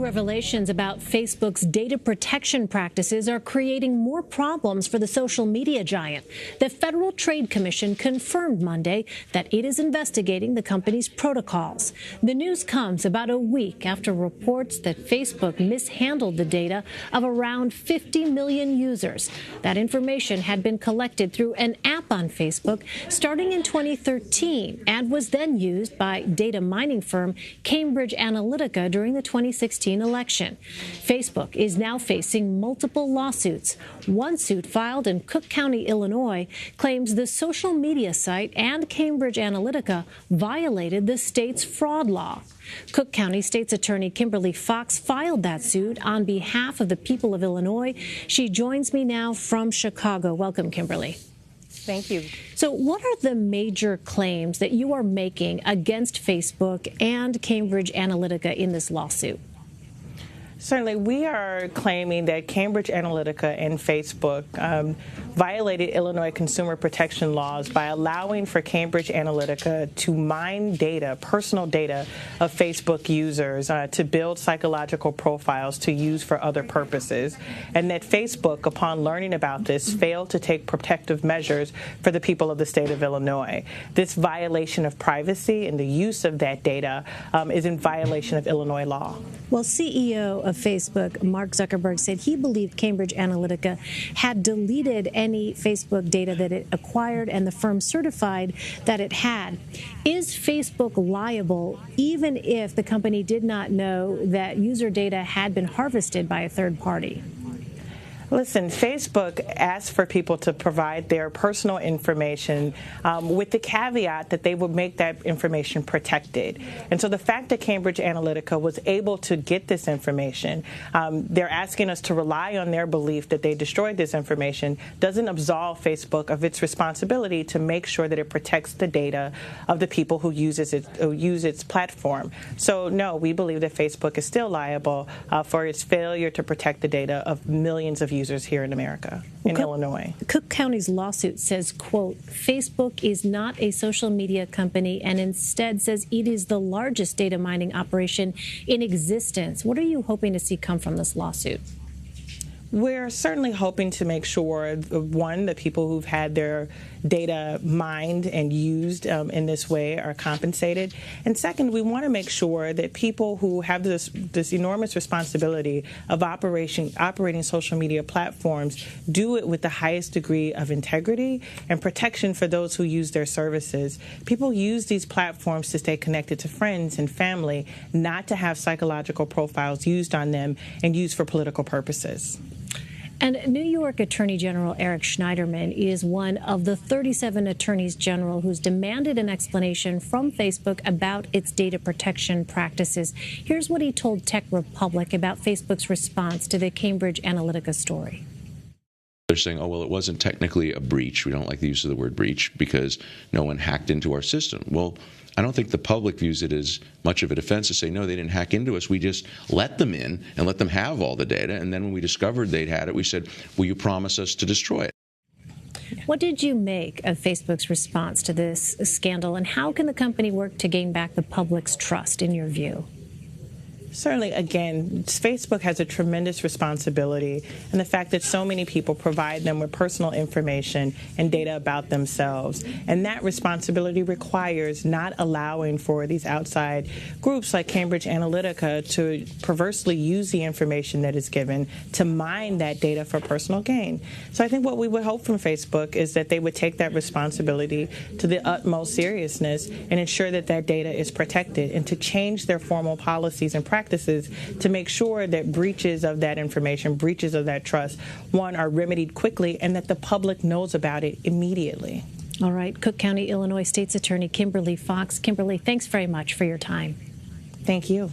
New revelations about Facebook's data protection practices are creating more problems for the social media giant. The Federal Trade Commission confirmed Monday that it is investigating the company's protocols. The news comes about a week after reports that Facebook mishandled the data of around 50 million users. That information had been collected through an app on Facebook starting in 2013 and was then used by data mining firm Cambridge Analytica during the 2016 election. Facebook is now facing multiple lawsuits. One suit filed in Cook County, Illinois, claims the social media site and Cambridge Analytica violated the state's fraud law. Cook County State's Attorney Kimberly Fox filed that suit on behalf of the people of Illinois. She joins me now from Chicago. Welcome, Kimberly. Thank you. So what are the major claims that you are making against Facebook and Cambridge Analytica in this lawsuit? Certainly, we are claiming that Cambridge Analytica and Facebook violated Illinois consumer protection laws by allowing for Cambridge Analytica to mine data, personal data of Facebook users to build psychological profiles to use for other purposes, and that Facebook, upon learning about this, failed to take protective measures for the people of the state of Illinois. This violation of privacy and the use of that data is in violation of Illinois law. Well, CEO of Facebook, Mark Zuckerberg, said he believed Cambridge Analytica had deleted any Facebook data that it acquired, and the firm certified that it had. Is Facebook liable even if the company did not know that user data had been harvested by a third party? Listen, Facebook asked for people to provide their personal information with the caveat that they would make that information protected. And so the fact that Cambridge Analytica was able to get this information, they're asking us to rely on their belief that they destroyed this information, doesn't absolve Facebook of its responsibility to make sure that it protects the data of the people who use its platform. So, no, we believe that Facebook is still liable for its failure to protect the data of millions of users here in America, in Illinois. Cook County's lawsuit says, quote, Facebook is not a social media company and instead says it is the largest data mining operation in existence. What are you hoping to see come from this lawsuit? We're certainly hoping to make sure, one, the people who've had their data mined and used in this way are compensated. And second, we want to make sure that people who have this enormous responsibility of operating social media platforms do it with the highest degree of integrity and protection for those who use their services. People use these platforms to stay connected to friends and family, not to have psychological profiles used on them and used for political purposes. And New York Attorney General Eric Schneiderman is one of the 37 attorneys general who's demanded an explanation from Facebook about its data protection practices. Here's what he told Tech Republic about Facebook's response to the Cambridge Analytica story. They're saying, oh, well, it wasn't technically a breach. We don't like the use of the word breach because no one hacked into our system. Well, I don't think the public views it as much of a defense to say, no, they didn't hack into us. We just let them in and let them have all the data. And then when we discovered they'd had it, we said, will you promise us to destroy it? What did you make of Facebook's response to this scandal, and how can the company work to gain back the public's trust, in your view? Certainly, again, Facebook has a tremendous responsibility, and the fact that so many people provide them with personal information and data about themselves. And that responsibility requires not allowing for these outside groups like Cambridge Analytica to perversely use the information that is given to mine that data for personal gain. So I think what we would hope from Facebook is that they would take that responsibility to the utmost seriousness and ensure that that data is protected, and to change their formal policies and practices to make sure that breaches of that information, breaches of that trust, one, are remedied quickly and that the public knows about it immediately. All right. Cook County, Illinois State's Attorney Kimberly Fox. Kimberly, thanks very much for your time. Thank you.